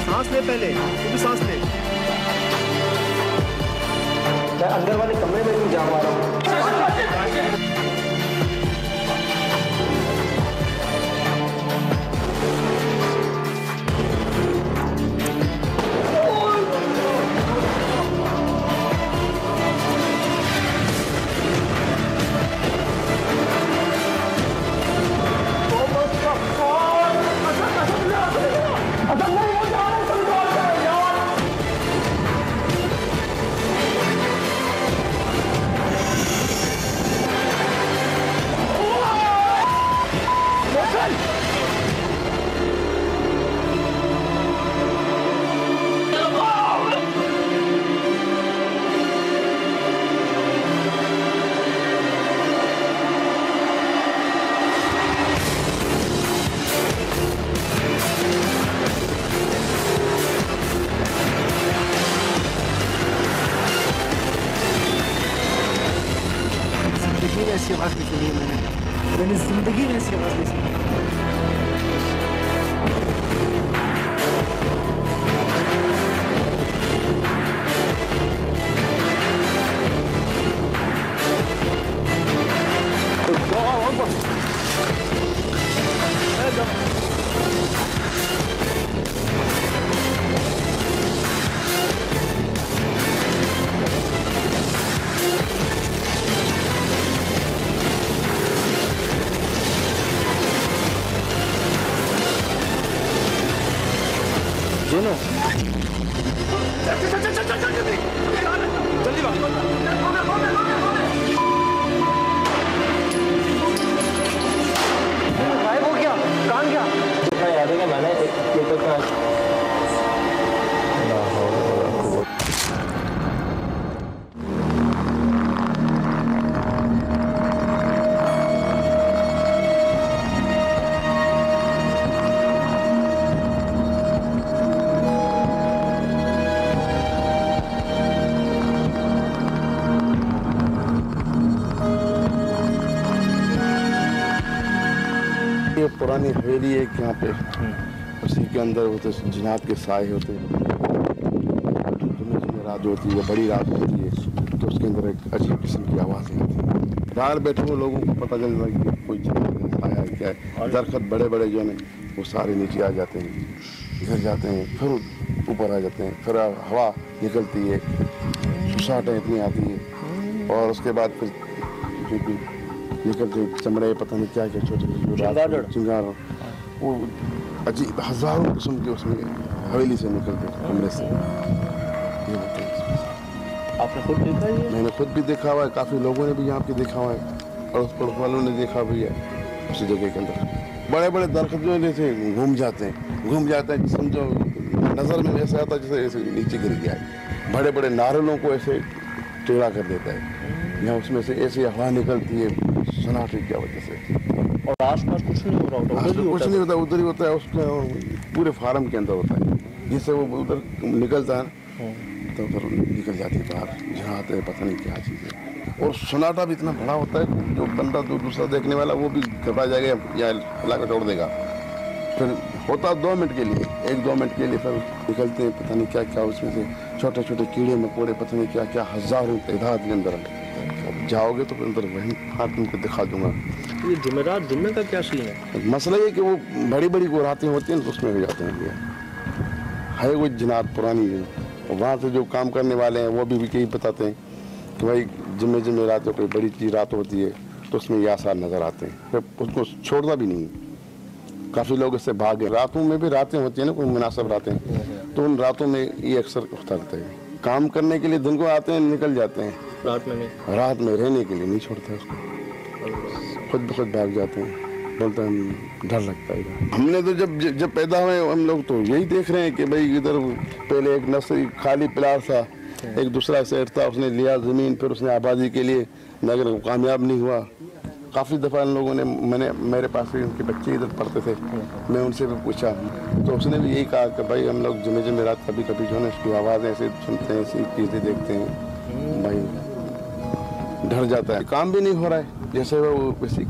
सांस ले, पहले तू भी सांस ले। मैं अंदर वाले कमरे में नहीं जा पा रहा हूँ। ऐसी आवाज नहीं सुनी मैंने जिंदगी में ऐसी आवाज नहीं सुनी। सुनो जल्दी गायब हो गया, कहाँ गया? याद है क्या मैंने ये तो क्या ये पुरानी हवेली है यहाँ पे, उसी के अंदर होते जिनात के साए होते हैं। जुम्मे रात होती है, बड़ी रात होती है, तो उसके अंदर एक अजीब किस्म की आवाज़ें आती हैं। बाहर बैठे हुए लोगों को पता चल रहा है कि कोई जिनात साया है क्या है। दरख्त बड़े बड़े जो है वो सारे नीचे आ जाते हैं, गिर जाते हैं, फिर ऊपर आ जाते हैं, फिर हवा निकलती है, सुसाहटें इतनी आती है, और उसके बाद फिर निकलते चमड़े पता नहीं क्या क्या छोटे चिंगार, वो अजीब हजारों किस्म के उसमें हवेली से निकलते कमरे से। ये आपने खुद देखा है? मैंने खुद भी देखा हुआ है, काफ़ी लोगों ने भी यहाँ पे देखा हुआ है, अड़ोस पड़ोस वालों ने देखा भी है। उसी जगह के अंदर बड़े बड़े दरख्त जो जैसे घूम जाते हैं, समझो नज़र में ऐसा आता है जैसे नीचे गिर गया है। बड़े बड़े नारियों को ऐसे टेढ़ा कर देता है, यहाँ उसमें से ऐसी हवा निकलती है सन्नाटे की वजह से। और आसपास कुछ नहीं हो रहा होता? कुछ नहीं होता, उधर ही होता है, उसके पूरे फार्म के अंदर होता है। जिससे वो उधर निकलता है तो फिर निकल जाती है बाहर, जहाँ आते हैं पता नहीं क्या चीज़ है। और सन्नाटा भी इतना बड़ा होता है, जो बंदा दूसरा देखने वाला वो भी घबरा जाएगा या इलाका छोड़ देगा। फिर होता 2 मिनट के लिए, 1-2 मिनट के लिए, फिर निकलते हैं पता नहीं क्या क्या, उसमें से छोटे छोटे कीड़े मकोड़े पता नहीं क्या क्या हज़ारों तादाद के अंदर। जाओगे तो अंदर वहीं हाथ तुमको दिखा दूंगा। ये जुमेरात जुम्मे का क्या सीन है? मसला ये कि वो बड़ी बड़ी वो रातें होती हैं तो उसमें हो जाते हैं। है वो जिनात पुरानी है, और वहाँ से जो काम करने वाले हैं वो भी यही बताते हैं कि भाई जुम्मे रात कोई बड़ी चीज़ रात होती है तो उसमें ये आसार नज़र आते हैं, फिर उसको छोड़ना भी नहीं। काफ़ी लोग इससे भागे। रातों में भी रातें होती हैं ना, कोई मुनासिब रातें, तो उन रातों में ये अक्सर होता रहता है। काम करने के लिए दिन को आते हैं, निकल जाते हैं, रात में नहीं, रात में रहने के लिए नहीं छोड़ते उसको, खुद ब खुद भाग जाते हैं। बोलते हैं डर लगता है। हमने तो जब पैदा हुए हम लोग तो यही देख रहे हैं कि भाई इधर पहले एक नर्सरी खाली प्लाट था, एक दूसरा सेट था, उसने लिया ज़मीन, फिर उसने आबादी के लिए, मगर कामयाब नहीं हुआ। काफ़ी दफ़ा इन लोगों ने मेरे पास भी उनके बच्चे इधर पढ़ते थे, मैं उनसे भी पूछा तो उसने भी यही कहा कि भाई हम लोग जमेरात कभी कभी जो है उसकी आवाज़ें ऐसे सुनते हैं, ऐसी चीज़ें देखते हैं, भाई डर जाता है। काम भी नहीं हो रहा है, जैसे वो किसी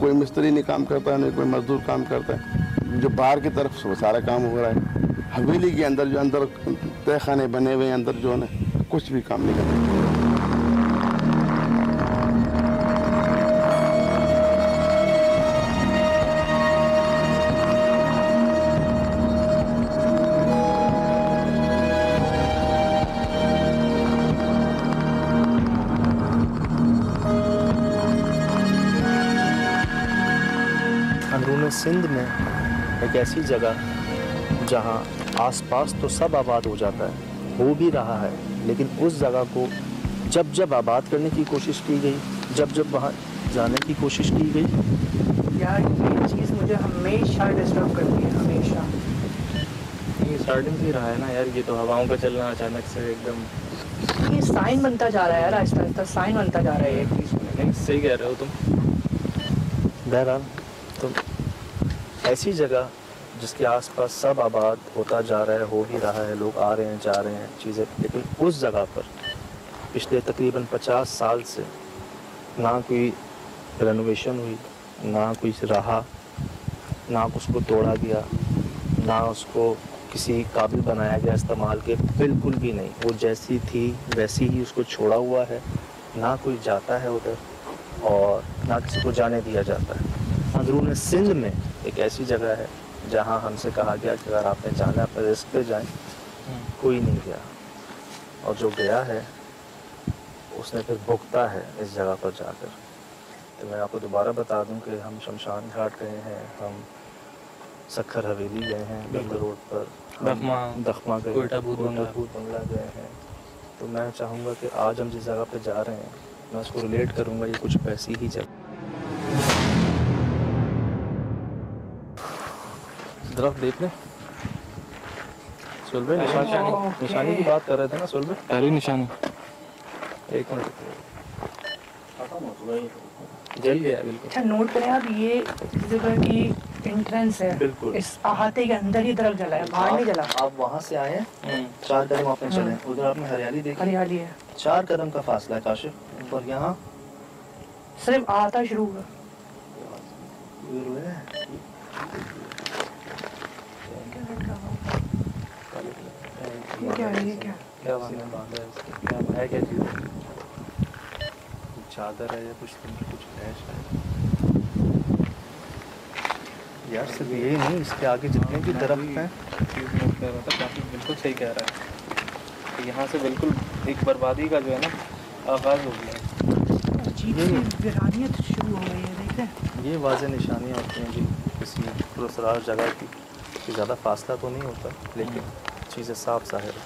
कोई मिस्त्री नहीं काम करता है, नहीं कोई मजदूर काम करता है, जो बाहर की तरफ वो सारा काम हो रहा है। हवेली के अंदर जो अंदर तहखाने बने हुए हैं, अंदर जो है ना कुछ भी काम नहीं करते। अंदरून सिंध में एक ऐसी जगह जहां आसपास तो सब आबाद हो जाता है, हो भी रहा है, लेकिन उस जगह को जब जब आबाद करने की कोशिश की गई, जब जब वहां जाने की कोशिश की गई, यार ये चीज़ मुझे हमेशा डिस्टर्ब करती है, हमेशा। ये स्टार्टिंग से ही रहा है ना यार, ये तो हवाओं का चलना अचानक से एकदम ये साइन बनता जा रहा है यार, आहिस्ता आहिस्ता साइन बनता जा रहा है ये चीज़। नहीं सही कह रहे हो तुम। बहरहाल तो ऐसी जगह जिसके आसपास सब आबाद होता जा रहा है, हो भी रहा है, लोग आ रहे हैं जा रहे हैं चीज़ें, लेकिन उस जगह पर पिछले तकरीबन 50 साल से ना कोई रेनोवेशन हुई, ना कोई रहा, ना उसको तोड़ा गया, ना उसको किसी काबिल बनाया गया इस्तेमाल के, बिल्कुल भी नहीं। वो जैसी थी वैसी ही उसको छोड़ा हुआ है, ना कोई जाता है उधर और ना किसी को जाने दिया जाता है। अंदरून सिंध में एक ऐसी जगह है जहां हमसे कहा गया कि अगर आपने जाना अपने रिस्क पे जाएं, कोई नहीं गया, और जो गया है उसने फिर भुगता है इस जगह पर जाकर। तो मैं आपको दोबारा बता दूं कि हम शमशान घाट गए हैं, हम सखर हवेली गए हैं, बेंगल रोड पर दखमा गए, कोयटा भूत बंगला गए हैं। तो मैं चाहूँगा कि आज हम जिस जगह पर जा रहे हैं मैं उसको रिलेट करूँगा, ये कुछ वैसी ही जगह। दरख्त देख लें सुलभ, निशानी की बात कर रहे थे ना सुलभ, पहली निशानी। एक मिनट जल गया बिल्कुल। अच्छा नोट करें आप, ये इस जगह की एंट्रेंस है, बिल्कुल इस अहाते के अंदर ही दरख्त जला है, बाहर नहीं जला। आप वहाँ से आए, 4 कदम आपने चले, उधर आपने हरियाली देखी, हरियाली है, 4 कदम का फासला है काशिफ, और यहाँ सिर्फ अहाता शुरू हुआ। ये क्या है, ये क्या क्या बांधा है इसके, क्या है, क्या चीज़ है, चादर है या कुछ है शायद यार। सिर्फ यही नहीं, इसके आगे जितने भी दरख्त हैं, चीज़ नोट कर रहा था, काफ़ी बिल्कुल सही कह रहा है। यहाँ से बिल्कुल एक बर्बादी का जो है ना आगाज़ हो गया, अजीब सी वीरानियत शुरू हो गई है, देख रहे हैं। ये वाज़े निशानियाँ होती हैं जी किसी पुरस्कार जगह की, कि ज़्यादा फासला तो नहीं होता लेकिन चीज़ें साफ ज़ाहिर है।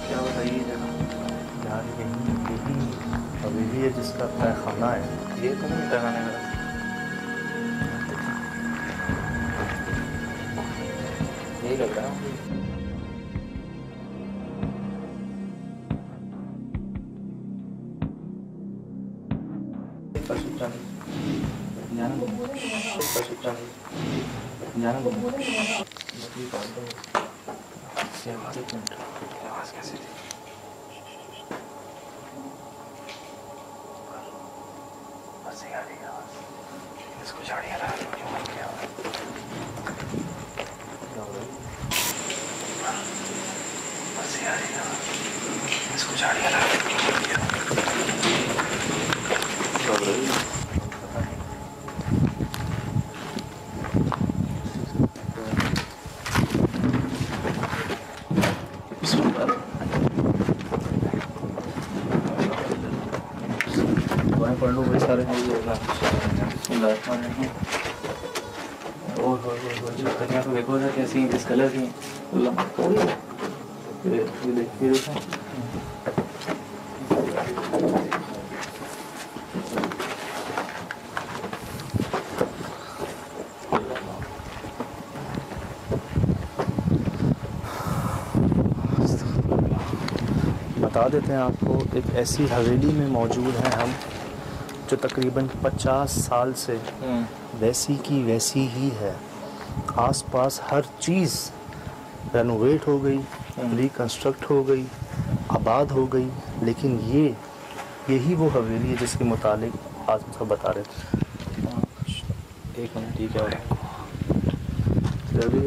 क्या बताइए जगह यार, यही हवेली है जिसका तहखाना है, ये तो नहीं टहराने का। यही लग रहा है। आवाज़ कैसी थी? बस आ रही है आवाज़, इसको झाड़ियाँ ला लो, क्यों मर गया? बस आ रही है आवाज़, इसको झाड़ियाँ ला लो, क्यों मर गया? पढ़ लो भाई सारे। छतरियाँ तो देखो ना कैसी हैं, किस कलर की हैं। ये देखो बता देते हैं आपको, एक ऐसी हवेली में मौजूद हैं हम जो तकरीबन 50 साल से वैसी की वैसी ही है। आसपास हर चीज़ रेनोवेट हो गई, रिकंस्ट्रक्ट हो गई, आबाद हो गई, लेकिन यही वो हवेली है जिसके मुतालिक आज हम सब बता रहे थे। एक मिनट, ठीक है अभी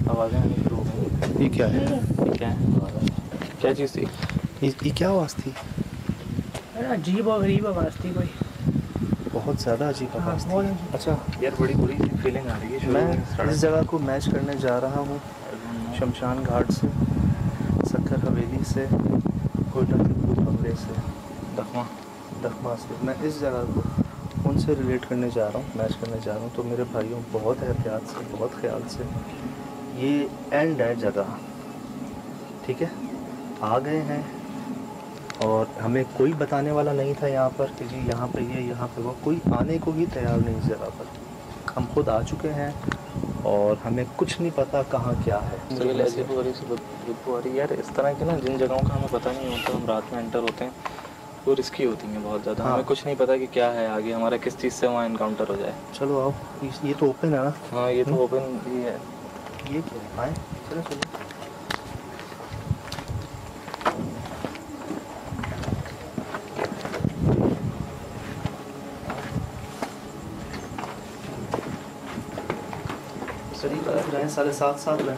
आवाज़ें आनी शुरू हो गई। ये क्या है? ये क्या है? क्या चीज़ थी? ये क्या आवाज़ थी? अजीब और गरीब आवाज़ थी कोई, बहुत ज़्यादा अजीब आवाज़ थी। अच्छा यार बड़ी बुरी फीलिंग आ रही है। मैं इस जगह को मैच करने जा रहा हूँ शमशान घाट से, सक्कर हवेली से, कोयटा बंगले से, दखमा से। मैं इस जगह को उनसे रिलेट करने जा रहा हूँ, मैच करने जा रहा हूँ। तो मेरे भाइयों बहुत एहतियात से, बहुत ख्याल से, ये एंड है जगह, ठीक है? आ गए हैं और हमें कोई बताने वाला नहीं था यहाँ पर कि जी यहाँ पे ये, यहाँ पे वो, कोई आने को ही तैयार नहीं इस जगह पर। हम खुद आ चुके हैं और हमें कुछ नहीं पता कहाँ क्या है। ऐसी बुद्धू आ रही यार इस तरह की ना, जिन जगहों का हमें पता नहीं होता, हम रात में एंटर होते हैं, वो रिस्की होती हैं बहुत ज़्यादा। हाँ। हमें कुछ नहीं पता कि क्या है आगे, हमारा किस चीज़ से वहाँ इनकाउंटर हो जाए। चलो आओ, ये तो ओपन है ना? हाँ ये तो ओपन ही है। ये क्या है? आए चलो चलो। रहें 7:30 रहें।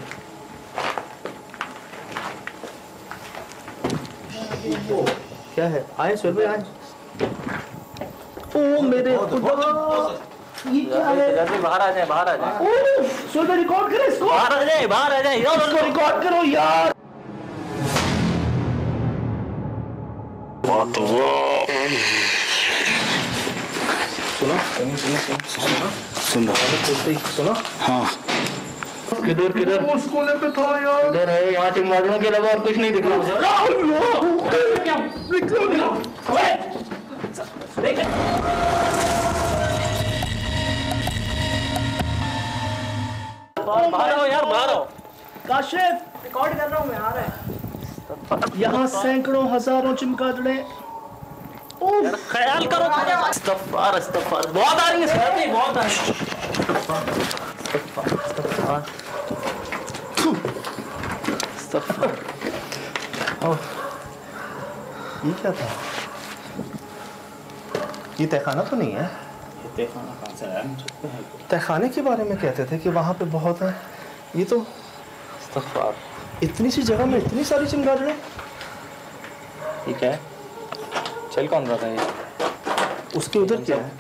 क्या है? आए सुहेल भाई आए। ओ मेरे खुदा, ये क्या है? बाहर आ जाए, बाहर आ जाए। सुहेल भाई रिकॉर्ड करो इसको। बाहर आ जाए, बाहर आ जाए यार, इसको रिकॉर्ड करो यार। सुनो। हाँ किधर कोने पे था यार। इधर है, यहाँ चिंगारियों के अलावा और कुछ नहीं दिख रहा बाहर आओ यार, बाहर आओ। काशिफ रिकॉर्ड कर रहा हूँ मैं, आ रहा है। यहाँ सैकड़ों हजारों चिमगादड़े। यार ख्याल करो, इस्तग़फ़ार बहुत आ रही है सर, बहुत आ रही है। ये क्या था? ये तहखाना तो नहीं है? तहखाने के बारे में कहते थे कि वहाँ पे बहुत है। ये तो इस्तग़फ़ार, इतनी सी जगह में इतनी सारी चिमगादड़े। ठीक है, चल कौन रहा था ये? उसके उधर क्या है?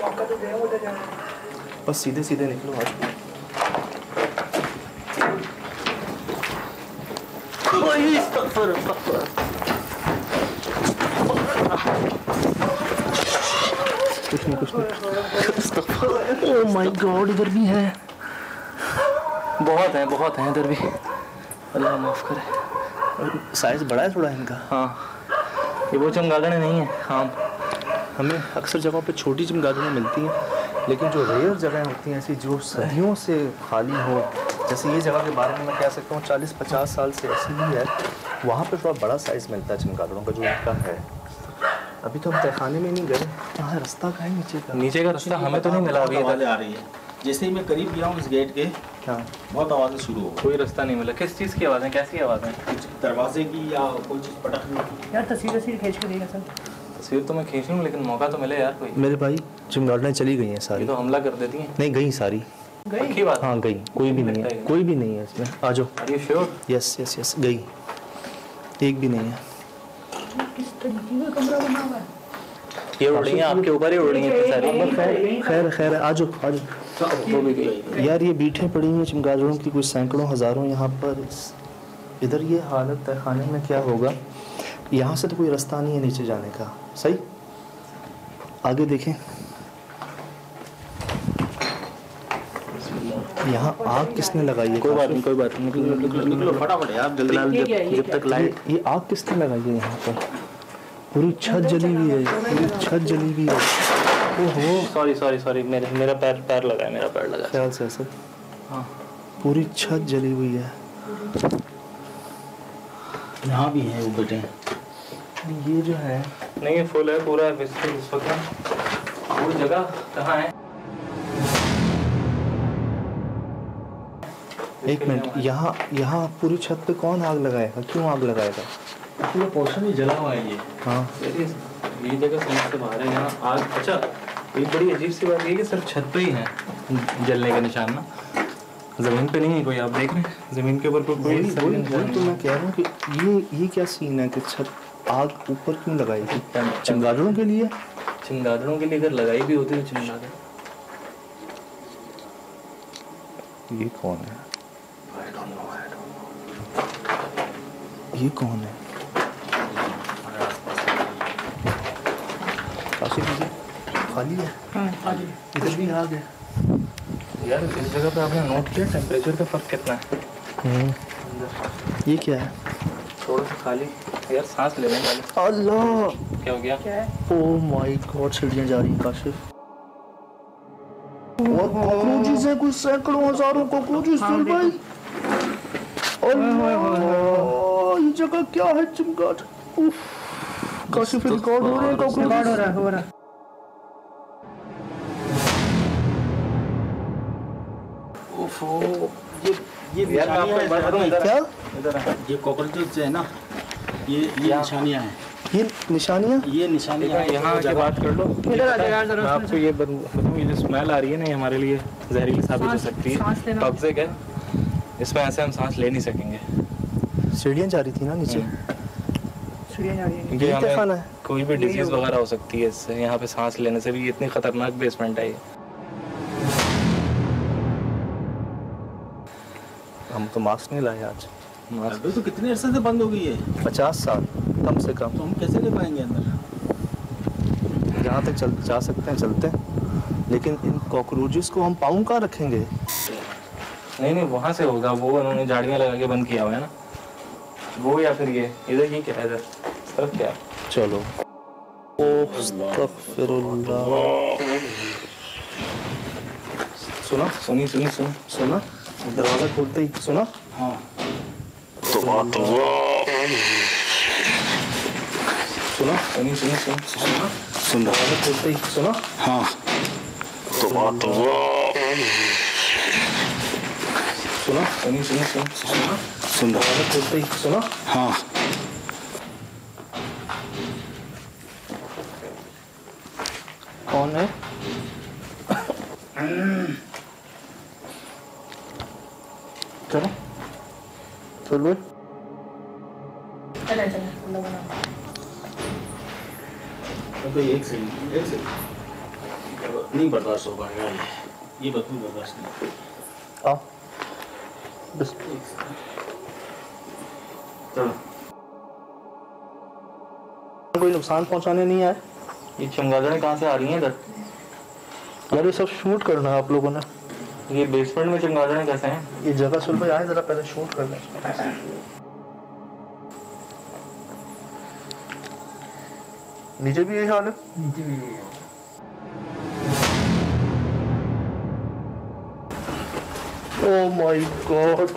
मौका तो दे, उधर जाना। बस सीधे सीधे निकलो आज। कुछ नहीं। ओह माय गॉड, इधर भी है। बहुत हैं इधर भी, अल्लाह माफ़ करे। साइज बड़ा है थोड़ा इनका। हाँ ये वो चमगादड़ें नहीं हैं। हाँ हमें अक्सर जगहों पे छोटी चमगादड़ें मिलती हैं, लेकिन जो रेयर जगह होती हैं ऐसी जो सदियों से खाली हो, जैसे ये जगह के बारे में मैं कह सकता हूँ 40-50 साल से ऐसी ही है, वहाँ पे थोड़ा बड़ा साइज़ मिलता है चमगादड़ों का जो इनका है। अभी तो हम तहखाने में नहीं गए। कहाँ रास्ता कहाँ है नीचे का? नीचे का रास्ता हमें तो नहीं मिला अभी आवाज़ें इधर। आ रही है। जैसे ही मैं करीब गया हूँ इस गेट के, हाँ बहुत आवाज़ें शुरू हो गई। कोई रास्ता नहीं मिला। किस चीज़ की आवाज़ें, कैसी आवाज़ें? कुछ दरवाजे की या कोई चीज़ पटकने की। यार तस्वीर खींच के देगा सर। तस्वीर तो मैं खींच लूँ, लेकिन मौका तो मिले यार कोई। मेरे भाई चमगादड़ें चली गई हैं ये सारी। तो हमला कर देती हैं। नहीं गई सारी। पक्की बात? हाँ गई, कोई भी नहीं है, कोई भी नहीं है इसमें। आ जाओ। Are you sure? यस गई, एक भी नहीं है। किस तरीके का कमरा बना हुआ है? ये उड़ रही हैं आपके ऊपर ही, उड़ रही हैं सारी। खैर आ जाओ। वो भी गई यार ये बीठे पड़ी हैं चमगादड़ों की कुछ सैकड़ों हज़ारों यहाँ पर। इधर ये हालत तहखाने में क्या होगा? यहाँ से तो कोई रास्ता नहीं है नीचे जाने का। सही, आगे देखें। यहाँ आग किसने लगाई है? कोई बात नहीं, कोई बात नहीं, निकलो निकलो निकलो फटाफट यार जल्दी। फिलहाल जब तक लाइट, ये आग किसने लगाई है यहाँ पर? पूरी छत जली हुई है, पूरी छत जली हुई है। ओहो, सॉरी सॉरी सॉरी, मेरा पैर लगा है, मेरा पैर लगा है। ख्याल से सर। हाँ, पूरी छत जली हुई है। यहाँ भी है वो बेटे। ये जो है नहीं, ये फुल है पूरा इस वक्त। वो जगह कहाँ है? एक मिनट, यहाँ पूरी छत पे कौन आग लगाएगा? क्यों आग लगाएगा? पूरा पोर्शन ही जला हुआ है ये। हाँ, ये जगह समझ से बाहर है, यहाँ आग। अच्छा, एक बड़ी अजीब सी बात ये कि सिर्फ छत पे ही है जलने का निशान ना, जमीन पे नहीं है कोई। आप देख रहे हैं जमीन के ऊपर कोई वही तो मैं कह रहा हूँ कि ये क्या सीन है कि छत आग ऊपर क्यों लगाई थी? चमगादड़ों के लिए? चमगादड़ों के लिए अगर लगाई भी होती तो चमगादड़। ये कौन है? ये कौन है? काशी खाली है। खाली इधर भी आग है। यार इस जगह पे आपने नोट किया टेम्परेचर का फर्क कितना है? ये क्या है? थोड़ा सा खाली यार, सांस ले लें खाली। अल्लाह, क्या हो गया? ओह माय गॉड, सीढ़ियाँ जा रही हैं काशिफ। और कॉकरोचेस है, कुछ सैकड़ों हजारों कॉकरोचेस भाई। अल्लाह, ये जगह क्या है? चमगादड़। उफ, काशिफ रिकॉर्ड हो रहे हैं कॉकरोचेस। हो रहा। ये यार मैं आपको एक बात बताऊं, इधर क्या? इधर आ। ये कॉकरोचेस है ना, ये निशानियाँ हैं। ये निशानियाँ? ये निशानियाँ हैं। यहाँ की बात कर लो। इधर आ जाओ यार जरा। मैं आपको ये बताऊँ, ये जो स्मेल आ रही है ना, ये हमारे लिए जहरीली साबित हो सकती है, टॉक्सिक है। इसमें ऐसे हम सांस ले नहीं सकेंगे। सीढ़ियाँ जा रही थी ना नीचे। सीढ़ियाँ जा रही हैं। क्योंकि यही तहखाना हमें है। कोई भी डिजीज वगैरह हो सकती है इससे, यहाँ पे सांस लेने से भी। इतनी खतरनाक बेसमेंट है ये। हम तो मास्क नहीं लाए आज। अभी तो कितने अरसे से बंद हो गई है? 50 साल कम से कम। तो हम कैसे ले पाएंगे अंदर? जहाँ तक जा सकते हैं चलते हैं, लेकिन इन कॉकरोचेस को हम पाँव कहाँ रखेंगे? नहीं, वहाँ से होगा वो, उन्होंने झाड़ियाँ लगा के बंद किया हुआ है ना वो, या फिर ये इधर। ये क्या है इधर तरफ? क्या है? चलो। अस्तगफिरुल्लाह। सुना? सुना? दरवाजा खोलते ही सुना? हाँ। सुना? दरवाजा खोलते ही सुना? हाँ। सुना? दरवाजा खोलते ही सुना? हाँ। कौन है? चलो चलो। तो एक सेकंड नहीं बर्दाश्त हो पाएगा ये बदबू बर्दाश्त नहीं। आओ बस। चलो। कोई नुकसान पहुंचाने नहीं आए। ये चमगादड़ें कहाँ से आ रही हैं इधर? यार ये सब शूट करना है आप लोगों ने। ये बेसमेंट में चमगादड़ें कैसे हैं? ये जगह सुन भाई आए, जरा पहले शूट कर लें। नीचे भी यही हाल है। ओह माय गॉड,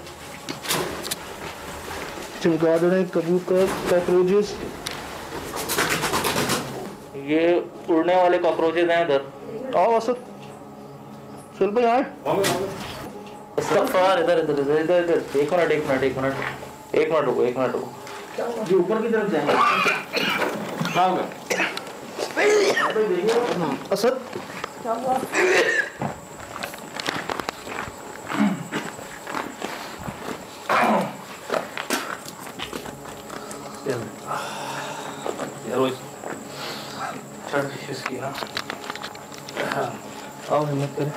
चमगादड़ें, कबूतर, कॉकरोचेस। ये उड़ने वाले कॉकरोचेस हैं इधर। आओ असद, चल भाई आए। इधर इधर इधर इधर इधर। एक मिनट रुको। ये ऊपर की तरफ जाएंगे। क्या होगा? असद इसकी ना आओ, हिम्मत करें।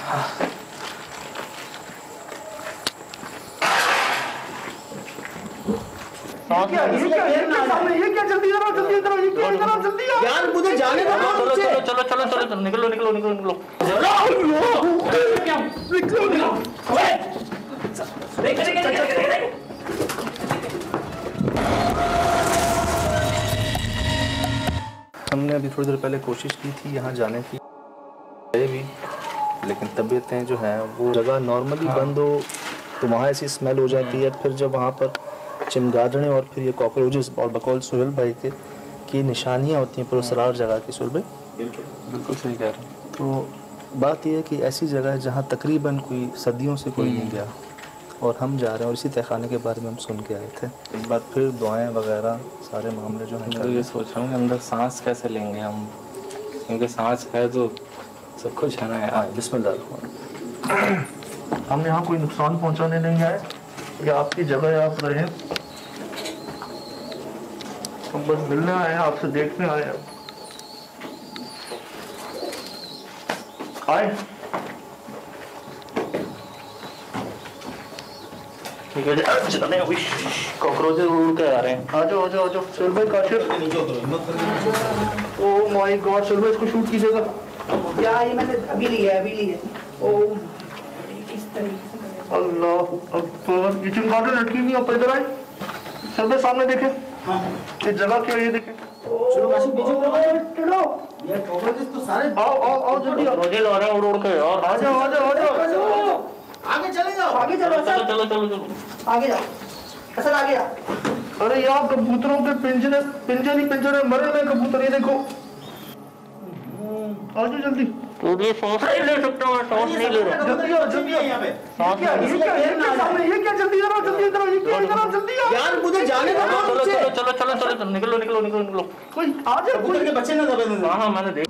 ये क्या जल्दी करो यार मुझे जाने दो। चलो निकलो। निकलो। थोड़ी देर पहले कोशिश की थी यहाँ जाने की, गए भी, लेकिन तबीयतें जो हैं वो जगह नॉर्मली बंद हो तो वहाँ ऐसी स्मेल हो जाती है। फिर जब वहाँ पर चमगादड़ें और फिर ये कॉकरोचेस और बकौल सुहेल भाई के की निशानियाँ होती हैं पुरसरार जगह की। सुहेल भाई बिल्कुल सही कह रहे हैं। तो बात यह है कि ऐसी जगह है जहाँ तकरीबन कोई सदियों से कोई नहीं गया और हम जा रहे हैं और इसी तहखाने के बारे में हम सुन के आए थे। इस बार फिर दुआएं वगैरह सारे मामले जो हैं मैं तो ये सोच रहा हूँ कि अंदर सांस कैसे लेंगे हम, क्योंकि सांस है तो सब कुछ है ना यार। बिस्मिल्लाह। हम यहाँ कोई नुकसान पहुँचाने नहीं आए, ये आपकी जगह है, आप रहें। हम बस मिलने आए हैं, आपसे देखने आए हैं। आए ठीक है, चलने हुई कॉकरोचेस उड़ के आ रहे हैं। आ जाओ आ जाओ आ जाओ। सुहेल भाई Kashif, oh my god, Suhel भाई इसको शूट कीजिएगा। यार ये मैंने अभी लिया ओ किस तरीके से अल्लाह अकबर, ये चमगादड़ लटकी हुई है, ऊपर इधर आए। सुहेल भाई सामने देखें, ये जगह क्या है ये देखें। चलो काशी चलो ये कॉकरोचेस तो सारे आओ आओ आओ जल्दी आओ। रोजे ला रहे हैं उड़ के यार। आ जाओ आ जाओ आ जाओ। आगे चले जाओ, आगे चलो चलो चलो चलो चलो आगे जाओ असल आगे जाओ। अरे यार कबूतरों के पिंजरे पिंजरे मरे हुए कबूतर, ये देखो। आ जाओ जल्दी। तो ये सांस नहीं ले सकता, मैं सांस नहीं ले रहा। जल्दी आओ जल्दी आओ। यहाँ पे सांस ये क्या सामने, ये क्या, जल्दी करो जल्दी करो, ये क्या इधर जल्दी आओ यार मुझे जाने दो। चलो चलो चलो चलो चलो चलो निकलो निकलो निकलो निकलो। कोई आ जाए, कबूतर के बच्चे ना दबे। हाँ हाँ मैंने देख।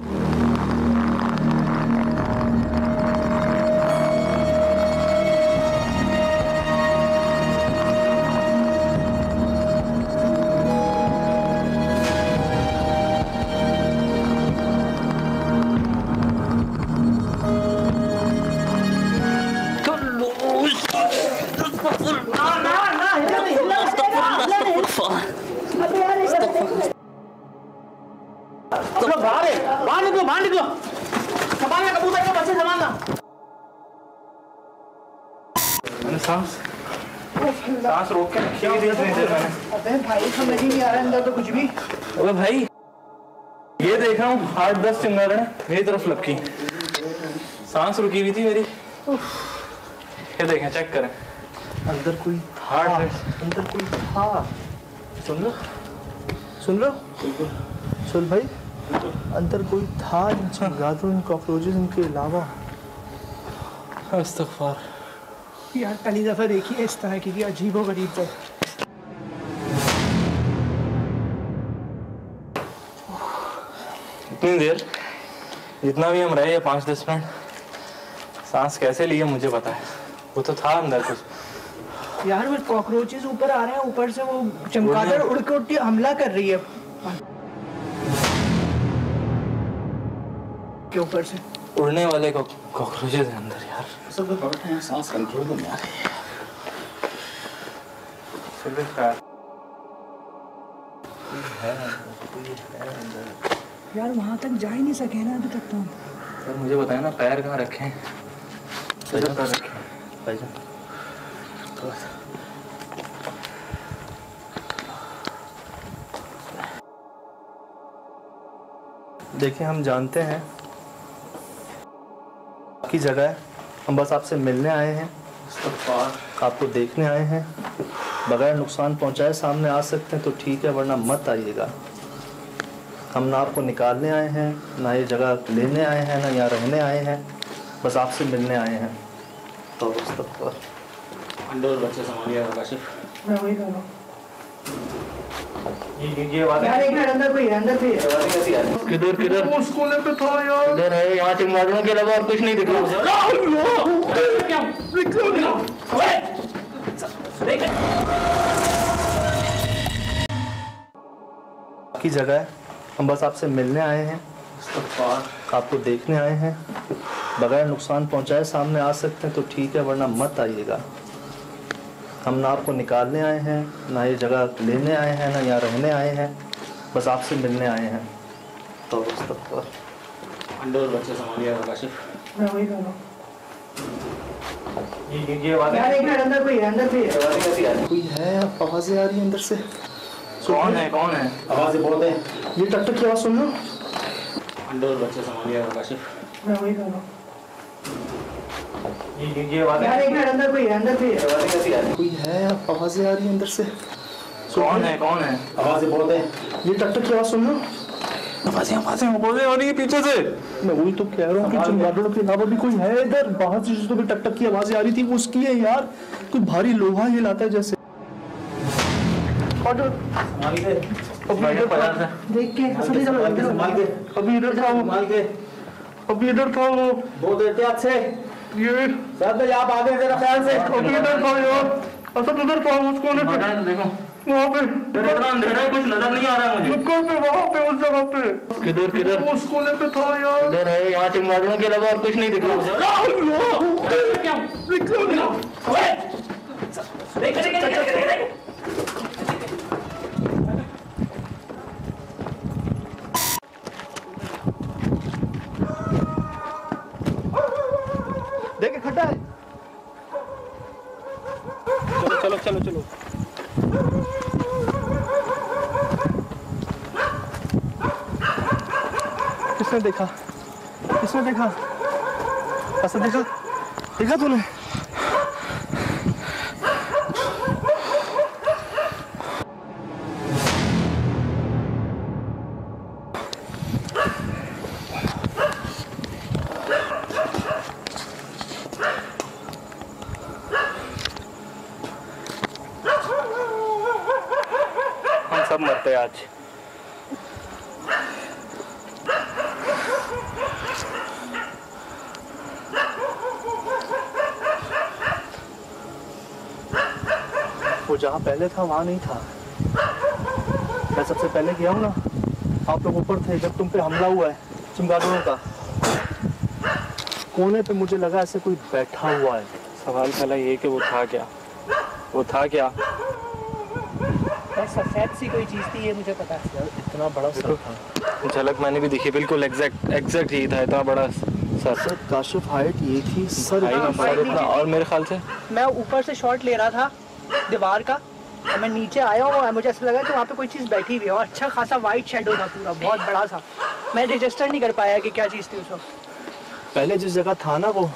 बाहर निकलो, संभालना कबूतर के बच्चे, संभालना। मैंने सांस रोक के रखी हुई थी इतनी देर मैंने। अबे भाई समझ ही नहीं आ रहा अंदर तो कुछ भी। अबे भाई ये देख रहा हूँ 8-10 चिंगादड़ मेरी तरफ लपकी, सांस रुकी हुई थी मेरी। ये देखें, चेक करें अंदर कोई हार्ट रेट, अंदर कोई था। सुन लो सुहेल भाई, अंदर कोई था इन चमगादड़ों, इन कॉकरोचेस इनके अलावा। अस्तगफार। यार पहली दफा देखी है इस तरह की अजीब और गरीब जगह। इतनी देर जितना भी हम रहे हैं 5-10 मिनट, सांस कैसे लिए मुझे पता है, वो तो था अंदर कुछ। यार वो कॉकरोचेस ऊपर आ रहे हैं, ऊपर से वो चमगादड़ उड़ के हमला कर रही है के ऊपर से। उड़ने वाले कॉकरोचेस हैं अंदर यार। सब तो बैठे हैं, सांस कंट्रोल में आ रही है। यार वहाँ तक जा ही नहीं सके ना अभी तक तो। यार मुझे बताया ना, पैर कहाँ रखे हैं? पैर रखे भाईजान देखिए, हम जानते हैं की जगह है, हम बस आपसे मिलने आए हैं, आपको देखने आए हैं। बगैर नुकसान पहुंचाए सामने आ सकते हैं तो ठीक है, वरना मत आइएगा। हम ना आपको निकालने आए हैं, ना ये जगह लेने आए हैं, ना यहाँ रहने आए हैं, बस आपसे मिलने आए हैं। तो अंडे और बच्चे संभालिए काशिफ। मैं वही कर रहा हूँ। ये वाले यार एक मिनट, अंदर कोई है, अंदर कोई है। किधर किधर उस कोने पे था यार। इधर है, यहाँ चिंगादड़ों के अलावा और कुछ नहीं दिख रहा मुझे। की जगह है, हम बस आपसे मिलने आए हैं, आपको देखने आए हैं। बगैर नुकसान पहुंचाए सामने आ सकते हैं तो ठीक है, वरना मत आइएगा। हम ना आपको निकालने आए हैं, ना ये जगह लेने आए हैं, ना यहाँ रहने आए हैं, बस आपसे मिलने आए हैं। तो अंडे और बच्चे संभालिए काशिफ। मैं वही कर रहा हूँ। ये वाले यार एक मिनट, अंदर कोई है, अंदर कोई है। कोई है, आवाज़ें आ रही है अंदर से। कौन है? आवाज़ें बहुत है। ये टक टक की आवाज़ सुन लो। दो बच्चे संभालिएगा काशिफ। मैं वही कर रहा हूँ। ये आवाज़ें यार एक मिनट, अंदर कोई है, अंदर कोई है। आवाज़ें कैसी आ रही कोई है, आवाज़ें आ रही है अंदर से। कौन है कौन है? आवाज़ें बहुत है। ये टक टक की आवाज़ सुन लो। आवाज़ें आ रही है पीछे से। मैं वही तो कह रहा हूँ कि चमगादड़ों के अलावा भी कोई है इधर। बाहर से जिस तो भी टक टक की आवाज़ें आ रही थी वो उसकी है यार। कोई भारी लोहा हिलाता है जैसे। संभाल के देख के सभी चलो अंदर। संभाल के अभी इधर था वो, संभाल के अभी इधर था वो। बहुत एहतियात से। ये ज्यादा आप आगे जरा ख्याल से। अभी इधर था यार। असद इधर था उस कोने पे, देखो वहाँ पे इतना अंधेरा है, कुछ नजर नहीं आ रहा है मुझे। नुक्कड़ पे, वहाँ पे उस जगह पे। किधर किधर? उस कोने पे था यार। इधर है, यहाँ चमगादड़ों के अलावा और कुछ नहीं दिख रहा मुझे। देखे खड्डा है। चलो चलो चलो चलो। किसने देखा? किसने देखा? ऐसा देखा? देखा तूने? हम सब मरते हैं आज। वो जहाँ पहले था वहाँ नहीं था। मैं सबसे पहले गया हूँ ना, आप लोग ऊपर थे जब तुम पे हमला हुआ है चमगादड़ों का। कोने पे मुझे लगा ऐसे कोई बैठा हुआ है। सवाल पहला ये कि वो था क्या? वो था क्या? सफेद सी कोई चीज थी, ये मुझे पता है। इतना बड़ा सर था। झलक मैंने भी देखी, बिल्कुल एग्जैक्ट ही था। इतना बड़ा सर। सर काशिफ हाइट ये थी, सर हाइट इतना सर इतना, और मेरे ख्याल से मैं ऊपर से शॉट ले रहा था दीवार का, और मैं नीचे आया हूँ और मुझे ऐसा लगा कि वहाँ पे कोई चीज़ बैठी हुई है, और अच्छा खासा वाइट शेडो था पूरा, बहुत बड़ा सा। मैं रजिस्टर नहीं कर पाया कि क्या चीज़ थी उस वक्त। पहले जिस जगह था ना वो,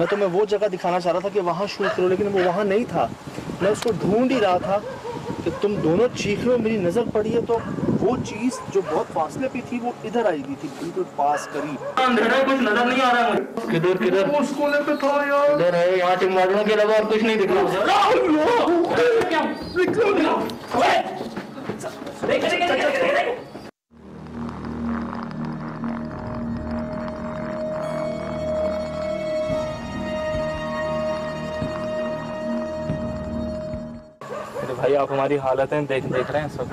मैं तुम्हें वो जगह दिखाना चाह रहा था कि वहाँ शूट करो, लेकिन वो वहाँ नहीं था। मैं उसको ढूंढ ही रहा था कि तुम दोनों चीख रहे हो, मेरी नज़र पड़ी है तो वो चीज़ जो बहुत फासले पे थी वो इधर आई हुई थी, बिल्कुल पास करीब। अंधेरा है, कुछ नजर नहीं आ रहा है मुझे। किधर किधर? उस कोने पे था यार। इधर है, यहाँ चमगादड़ों के अलावा और कुछ नहीं दिख रहा मुझे। तो भाई आप हमारी हालतें देख रहे हैं सब,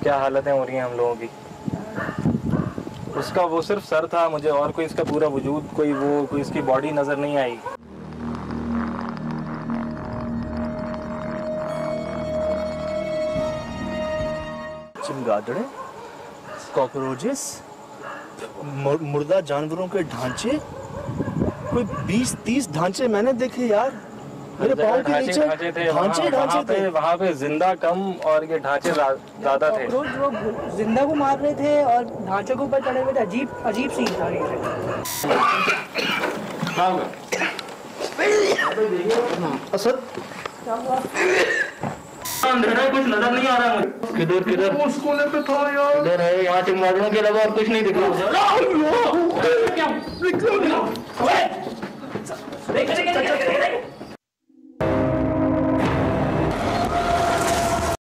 क्या हालतें हो रही हैं हम लोगों की। उसका वो सिर्फ सर था, मुझे और कोई इसका पूरा वजूद, कोई इसकी बॉडी नजर नहीं आई। चमगादड़े, कॉकरोचेस, मुर्दा जानवरों के ढांचे, कोई 20-30 ढांचे मैंने देखे यार। मेरे पाँव के नीचे ढांचे थे, ढांचे थे। वहाँ पे जिंदा कम और ये ढांचे ज्यादा थे। रोज वो जिंदा को मार रहे थे और ढांचे के ऊपर चढ़े हुए थे। अजीब सीन था ये। असद अंधेरा है, कुछ नजर नहीं आ रहा है मुझे। किधर किधर? उस कोने पे था यार। इधर है, यहाँ चमगादड़ों के अलावा और कुछ नहीं दिख रहा मुझे।